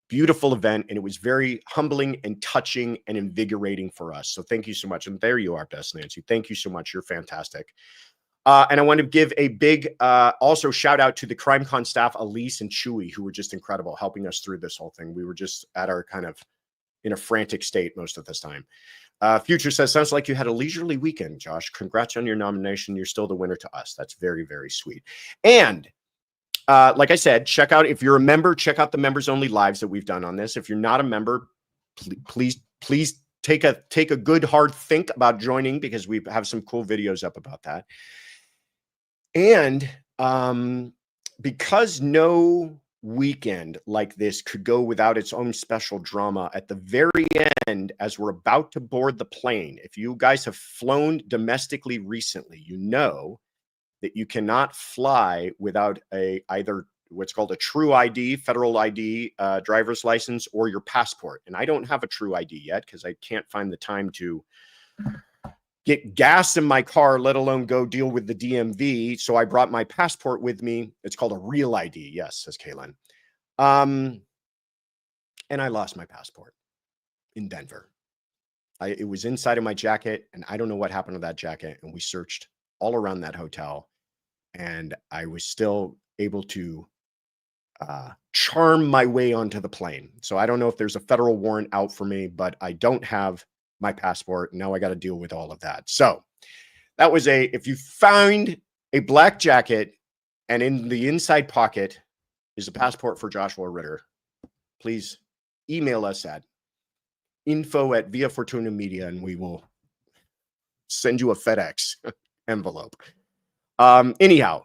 beautiful event, and it was very humbling and touching and invigorating for us. So thank you so much. And there you are, Best Nancy. Thank you so much. You're fantastic. And I want to give a big also shout out to the CrimeCon staff, Elise and Chewy, who were just incredible helping us through this whole thing. We were just at our kind of in a frantic state most of this time. Future says, sounds like you had a leisurely weekend, Josh. Congrats on your nomination. You're still the winner to us. That's very, very sweet. And like I said, check out, if you're a member, check out the members only lives that we've done on this. If you're not a member, please take a good hard think about joining, because we have some cool videos up about that. And because no weekend like this could go without its own special drama, at the very end, as we're about to board the plane, if you guys have flown domestically recently, you know that you cannot fly without either what's called a true ID, federal ID, driver's license, or your passport. And I don't have a true ID yet because I can't find the time to get gas in my car, let alone go deal with the DMV. So I brought my passport with me. It's called a real ID. Yes, says Kaylin. And I lost my passport in Denver. It was inside of my jacket, and I don't know what happened to that jacket. And we searched all around that hotel, and I was still able to charm my way onto the plane. So I don't know if there's a federal warrant out for me, but I don't have my passport. Now I got to deal with all of that. So that was if you find a black jacket and in the inside pocket is a passport for Joshua Ritter, please email us at info@Via Fortuna Media, and we will send you a FedEx envelope. Anyhow,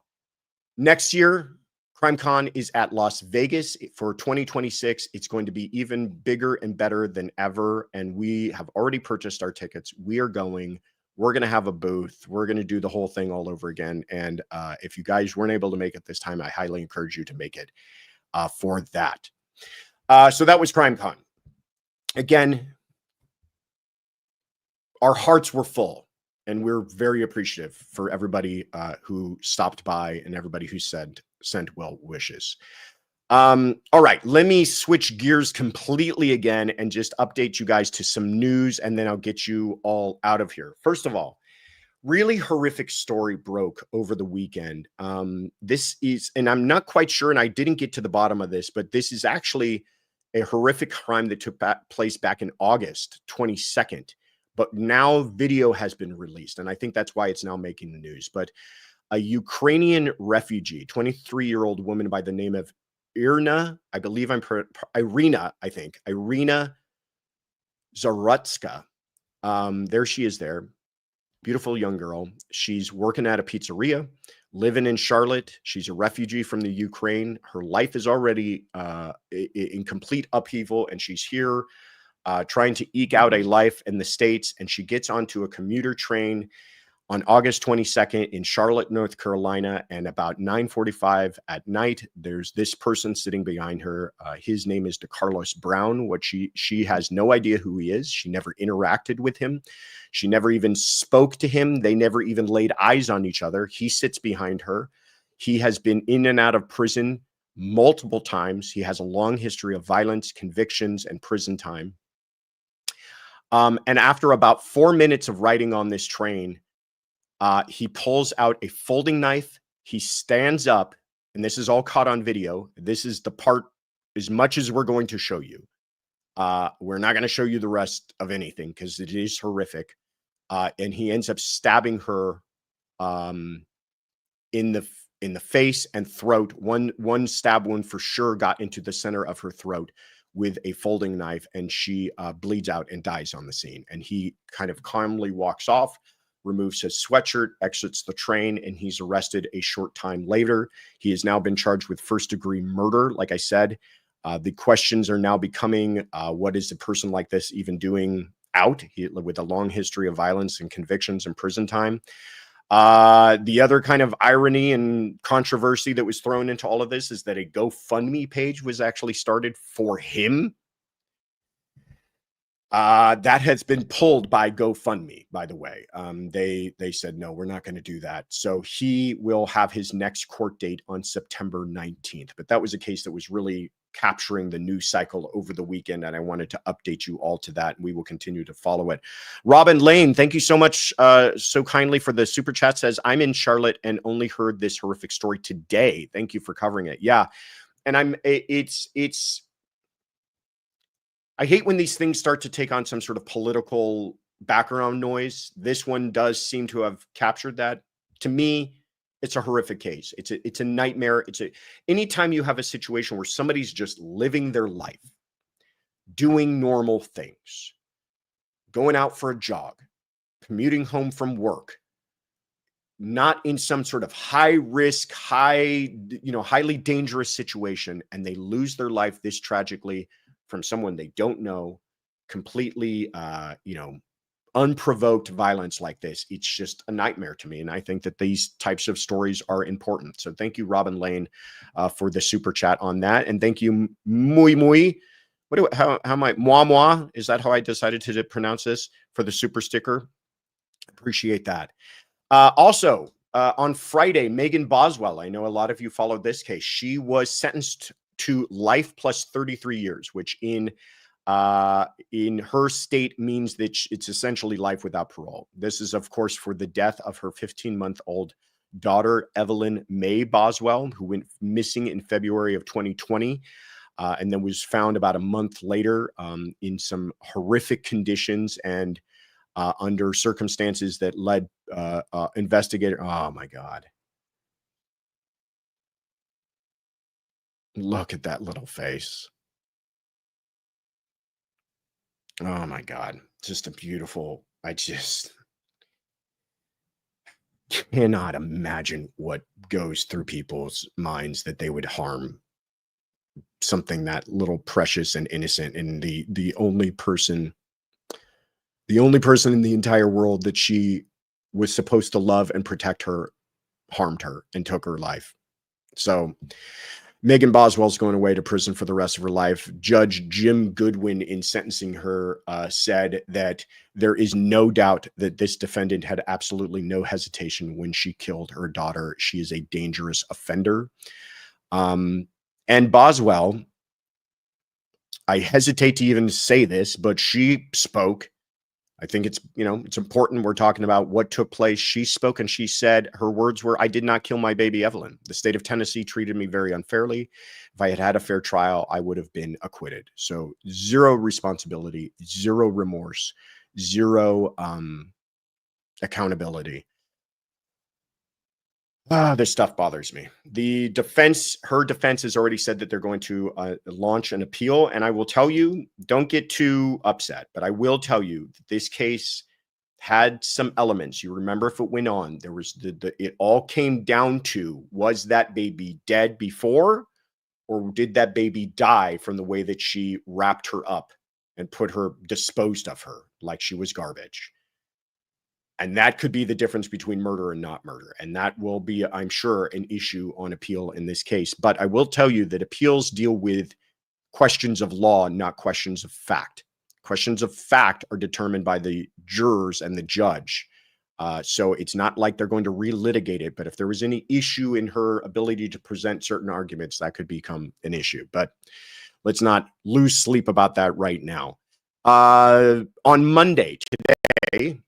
next year, CrimeCon is at Las Vegas for 2026. It's going to be even bigger and better than ever. And we have already purchased our tickets. We are going. We're going to have a booth. We're going to do the whole thing all over again. And if you guys weren't able to make it this time, I highly encourage you to make it for that. So that was CrimeCon. Again, our hearts were full. And we're very appreciative for everybody who stopped by and everybody who sent well wishes. All right, let me switch gears completely again and just update you guys to some news, and then I'll get you all out of here. First of all, really horrific story broke over the weekend. This is, and I'm not quite sure, and I didn't get to the bottom of this, but this is actually a horrific crime that took place back in August 22nd. But now video has been released, and I think that's why it's now making the news. But a Ukrainian refugee, 23-year-old woman by the name of Iryna, I believe Iryna, I think, Iryna Zarutska. There she is there. Beautiful young girl. She's working at a pizzeria, living in Charlotte. She's a refugee from the Ukraine. Her life is already in complete upheaval, and she's here trying to eke out a life in the States. And she gets onto a commuter train on August 22nd in Charlotte, North Carolina, and about 9:45 at night, there's this person sitting behind her. His name is DeCarlos Brown. She has no idea who he is. She never interacted with him. She never even spoke to him. They never even laid eyes on each other. He sits behind her. He has been in and out of prison multiple times. He has a long history of violence, convictions, and prison time. And after about 4 minutes of riding on this train, he pulls out a folding knife. He stands up, and this is all caught on video. This is the part, as much as we're going to show you. We're not going to show you the rest of anything because it is horrific. And he ends up stabbing her in the face and throat. One stab wound for sure got into the center of her throat with a folding knife, and she bleeds out and dies on the scene. And he kind of calmly walks off, removes his sweatshirt, exits the train, and he's arrested a short time later. He has now been charged with first-degree murder. Like I said, the questions are now becoming, what is a person like this even doing out with a long history of violence and convictions and prison time? The other kind of irony and controversy that was thrown into all of this is that a GoFundMe page was actually started for him. That has been pulled by GoFundMe, by the way. They said, no, we're not going to do that. So he will have his next court date on September 19th. But that was a case that was really capturing the news cycle over the weekend, and I wanted to update you all to that, and we will continue to follow it. Robin Lane, thank you so much, so kindly for the super chat. Says, I'm in Charlotte and only heard this horrific story today. Thank you for covering it. Yeah, and I hate when these things start to take on some sort of political background noise. This one does seem to have captured that. To me, it's a horrific case. It's a nightmare. Anytime you have a situation where somebody's just living their life, doing normal things, going out for a jog, commuting home from work, not in some sort of high risk, highly dangerous situation, and they lose their life this tragically from someone they don't know, completely, unprovoked violence like this, it's just a nightmare to me. And I think that these types of stories are important. So thank you, Robin Lane, for the super chat on that. And thank you, Muy Muy. How am I? Moi Moi? Is that how I decided to pronounce this, for the super sticker? Appreciate that. Also, on Friday, Megan Boswell, I know a lot of you followed this case. She was sentenced to life plus 33 years, which in her state means that it's essentially life without parole. This is, of course, for the death of her 15-month-old daughter, Evelyn May Boswell, who went missing in February of 2020, and then was found about a month later in some horrific conditions and under circumstances that led investigator. Oh my God. Look at that little face. Oh my God. Just a beautiful, I just cannot imagine what goes through people's minds that they would harm something that little precious and innocent, and the only person in the entire world that she was supposed to love and protect her harmed her and took her life. So Megan Boswell's going away to prison for the rest of her life. Judge Jim Goodwin, in sentencing her, said that there is no doubt that this defendant had absolutely no hesitation when she killed her daughter. She is a dangerous offender. And Boswell, I hesitate to even say this, but she spoke. I think it's important. We're talking about what took place. She spoke and she said, her words were, "I did not kill my baby Evelyn. The state of Tennessee treated me very unfairly. If I had had a fair trial, I would have been acquitted." So zero responsibility, zero remorse, zero accountability. This stuff bothers me. Her defense has already said that they're going to launch an appeal. And I will tell you, don't get too upset, but I will tell you that this case had some elements. You remember, if it went on, there was it all came down to, was that baby dead before, or did that baby die from the way that she wrapped her up and disposed of her like she was garbage? And that could be the difference between murder and not murder. And that will be, I'm sure, an issue on appeal in this case. But I will tell you that appeals deal with questions of law, not questions of fact. Questions of fact are determined by the jurors and the judge. So it's not like they're going to relitigate it. But if there was any issue in her ability to present certain arguments, that could become an issue. But let's not lose sleep about that right now. On Monday,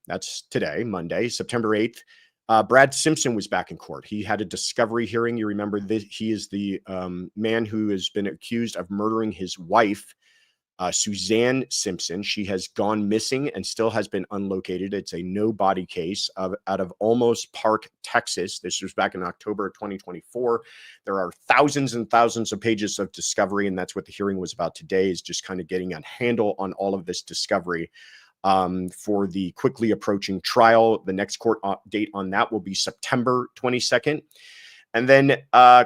that's today, Monday, September 8th, Brad Simpson was back in court. He had a discovery hearing. You remember that he is the man who has been accused of murdering his wife, Suzanne Simpson. She has gone missing and still has been unlocated. It's a no-body case out of Alamos Park, Texas. This was back in October of 2024. There are thousands and thousands of pages of discovery, and that's what the hearing was about today, is just kind of getting a handle on all of this discovery for the quickly approaching trial. The next court date on that will be September 22nd. And then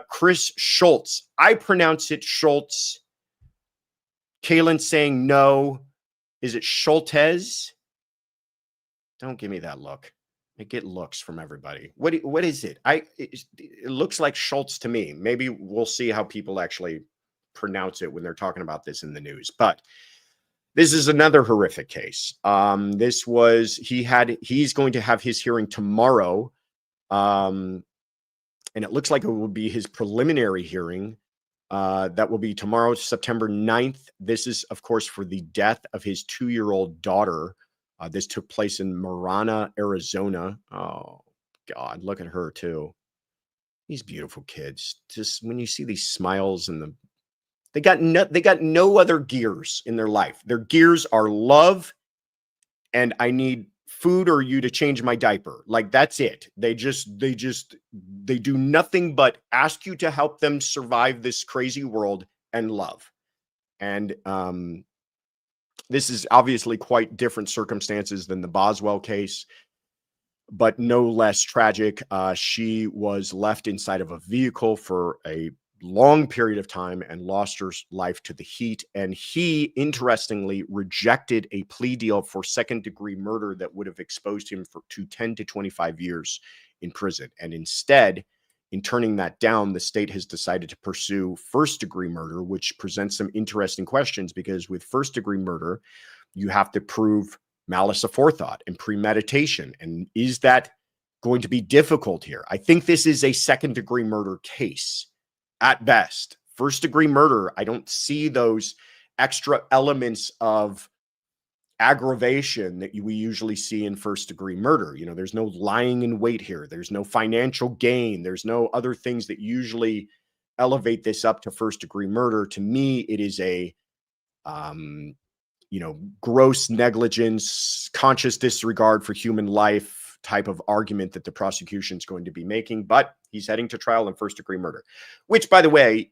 Chris Schultes. I pronounce it Schultes. Kaylin saying no. Is it Schultes? Don't give me that look. I get looks from everybody. What is it? It looks like Schultes to me. Maybe we'll see how people actually pronounce it when they're talking about this in the news. But this is another horrific case. He's going to have his hearing tomorrow. And it looks like it will be his preliminary hearing. That will be tomorrow, September 9th. This is, of course, for the death of his 2-year-old daughter. This took place in Marana, Arizona. Oh, God, look at her, too. These beautiful kids. Just when you see these smiles and they got no other gears in their life. Their gears are love and I need food or you to change my diaper. Like, that's it. They do nothing but ask you to help them survive this crazy world and love. And this is obviously quite different circumstances than the Boswell case, but no less tragic. She was left inside of a vehicle for a long period of time and lost her life to the heat. And he, interestingly, rejected a plea deal for second-degree murder that would have exposed him to 10 to 25 years in prison. And instead, in turning that down, the state has decided to pursue first-degree murder, which presents some interesting questions, because with first-degree murder, you have to prove malice aforethought and premeditation. And is that going to be difficult here? I think this is a second-degree murder case at best. First-degree murder, I don't see those extra elements of aggravation that we usually see in first-degree murder. You know, there's no lying in wait here. There's no financial gain. There's no other things that usually elevate this up to first-degree murder. To me, it is a, gross negligence, conscious disregard for human life type of argument that the prosecution is going to be making. But he's heading to trial in first-degree murder, which, by the way,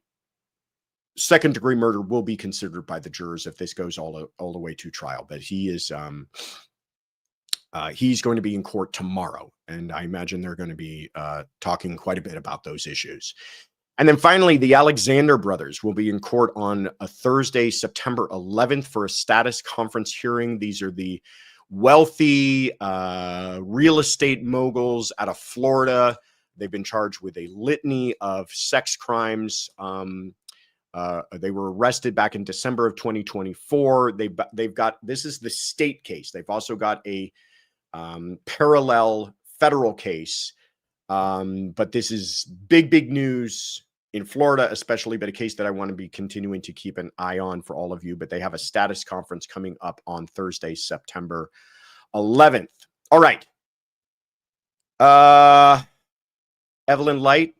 second-degree murder will be considered by the jurors if this goes all the way to trial. But he is he's going to be in court tomorrow, and I imagine they're going to be talking quite a bit about those issues. And then finally, the Alexander brothers will be in court on a Thursday, September 11th, for a status conference hearing. These are the wealthy real estate moguls out of Florida. They've been charged with a litany of sex crimes. They were arrested back in December of 2024. They've got, this is the state case. They've also got a parallel federal case. But this is big news in Florida, especially, but a case that I want to be continuing to keep an eye on for all of you. But they have a status conference coming up on Thursday, September 11th. All right. Evangeline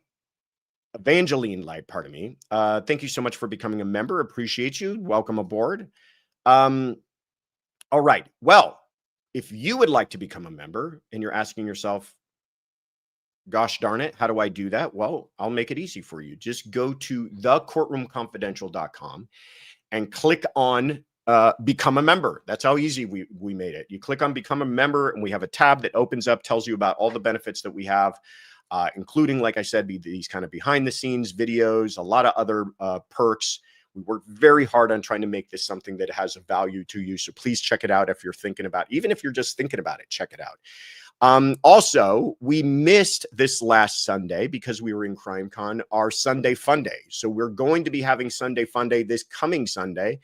Light, pardon me. Thank you so much for becoming a member. Appreciate you. Welcome aboard. All right. Well, if you would like to become a member and you're asking yourself, gosh darn it, how do I do that? Well, I'll make it easy for you. Just go to thecourtroomconfidential.com and click on become a member. That's how easy we made it. You click on become a member and we have a tab that opens up, tells you about all the benefits that we have, including, like I said, these kind of behind the scenes videos, a lot of other perks. We work very hard on trying to make this something that has a value to you. So please check it out if you're thinking about, even if you're just thinking about it, check it out. Also, we missed this last Sunday because we were in CrimeCon, our Sunday Fun Day. So we're going to be having Sunday Fun Day this coming Sunday.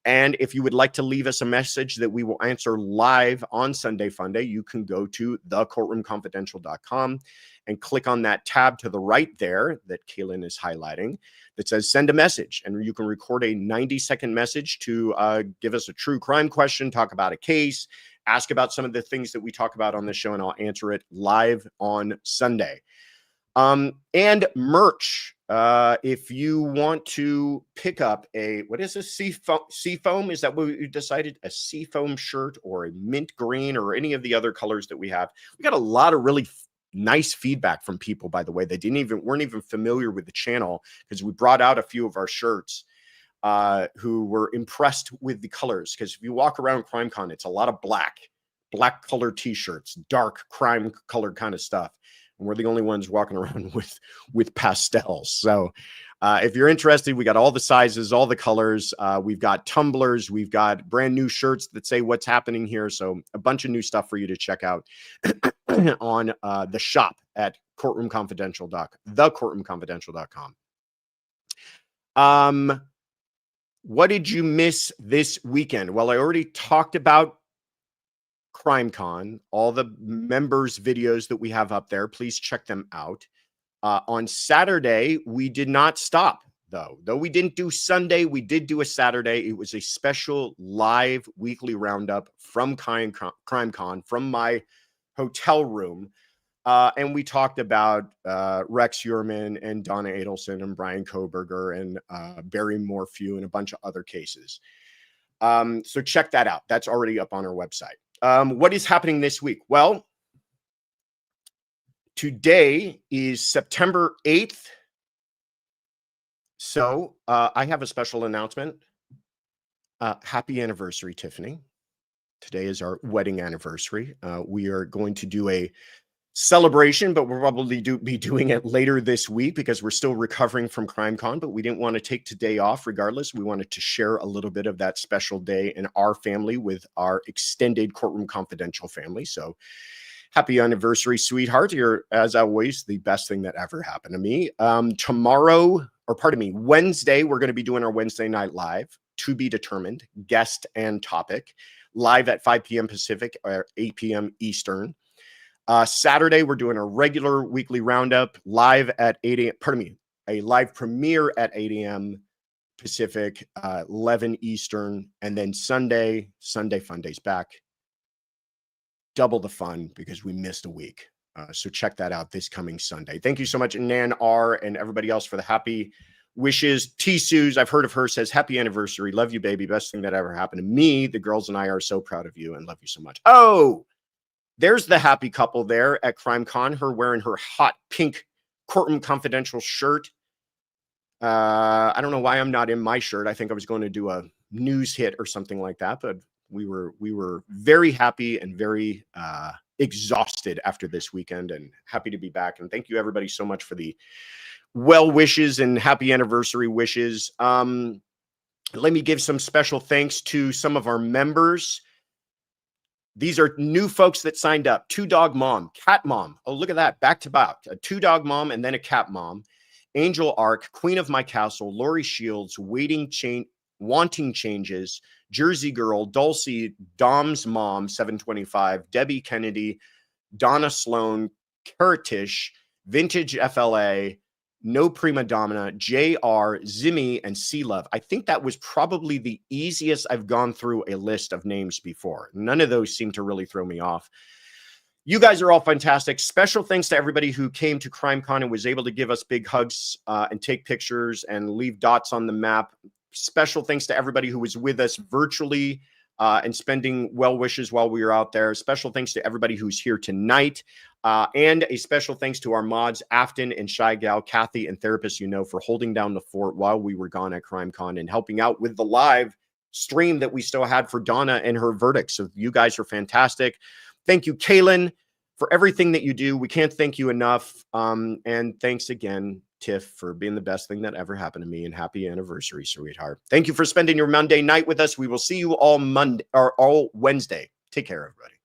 And if you would like to leave us a message that we will answer live on Sunday Fun Day, you can go to thecourtroomconfidential.com and click on that tab to the right there that Kaylin is highlighting that says send a message. And you can record a 90-second message to give us a true crime question, talk about a case, ask about some of the things that we talk about on the show, and I'll answer it live on Sunday. And merch. If you want to pick up a, what is a seafoam? Is that what we decided? A seafoam shirt or a mint green or any of the other colors that we have. We got a lot of really nice feedback from people, by the way. They weren't even familiar with the channel because we brought out a few of our shirts who were impressed with the colors. Because if you walk around CrimeCon, it's a lot of black colored t-shirts, dark crime colored kind of stuff. And we're the only ones walking around with pastels. So if you're interested, we got all the sizes, all the colors. We've got tumblers. We've got brand new shirts that say what's happening here. So a bunch of new stuff for you to check out on the shop at thecourtroomconfidential.com. What did you miss this weekend? Well, I already talked about CrimeCon, all the members' videos that we have up there. Please check them out. On Saturday, we did not stop, though we didn't do Sunday. We did do a Saturday. It was a special live weekly roundup from CrimeCon from my hotel room. And we talked about Rex Uriman and Donna Adelson and Brian Koberger and Barry Morphew and a bunch of other cases. So check that out. That's already up on our website. What is happening this week? Well, today is September 8th. So I have a special announcement. Happy anniversary, Tiffany. Today is our wedding anniversary. We are going to do a celebration, but we'll probably be doing it later this week because we're still recovering from CrimeCon, but we didn't want to take today off regardless. We wanted to share a little bit of that special day in our family with our extended Courtroom Confidential family. So happy anniversary, sweetheart. You're, as always, the best thing that ever happened to me. Wednesday, we're going to be doing our Wednesday night live, to be determined, guest and topic, live at 5 p.m. Pacific or 8 p.m. Eastern. Saturday, we're doing a regular weekly roundup live at 8 a.m. A live premiere at 8 a.m. Pacific, 11 Eastern. And then Sunday Fun Day's back. Double the fun because we missed a week. So check that out this coming Sunday. Thank you so much, Nan R. and everybody else for the happy wishes. T-Suze, I've heard of her, says, happy anniversary. Love you, baby. Best thing that ever happened to me. The girls and I are so proud of you and love you so much. Oh, there's the happy couple there at CrimeCon, her wearing her hot pink Courtroom Confidential shirt. I don't know why I'm not in my shirt. I think I was going to do a news hit or something like that, but we were very happy and very exhausted after this weekend and happy to be back. And thank you everybody so much for the well wishes and happy anniversary wishes. Let me give some special thanks to some of our members. These are new folks that signed up. 2-dog mom, cat mom. Oh, look at that. Back to back. A 2-dog mom and then a cat mom. Angel Arc, Queen of My Castle, Lori Shields, Wanting Changes, Jersey Girl, Dulcie, Dom's Mom, 725, Debbie Kennedy, Donna Sloan, Karatish, Vintage FLA, No Prima Donna, JR, Zimmy, and C-Love. I think that was probably the easiest I've gone through a list of names before. None of those seem to really throw me off. You guys are all fantastic. Special thanks to everybody who came to CrimeCon and was able to give us big hugs and take pictures and leave dots on the map. Special thanks to everybody who was with us virtually and spending well wishes while we were out there. Special thanks to everybody who's here tonight. And a special thanks to our mods, Afton and Shy Gal, Kathy, and Therapist for holding down the fort while we were gone at CrimeCon and helping out with the live stream that we still had for Donna and her verdict. So you guys are fantastic. Thank you, Kaylin, for everything that you do. We can't thank you enough. And thanks again, Tiff, for being the best thing that ever happened to me. And happy anniversary, sweetheart. Thank you for spending your Monday night with us. We will see you all Monday or all Wednesday. Take care, everybody.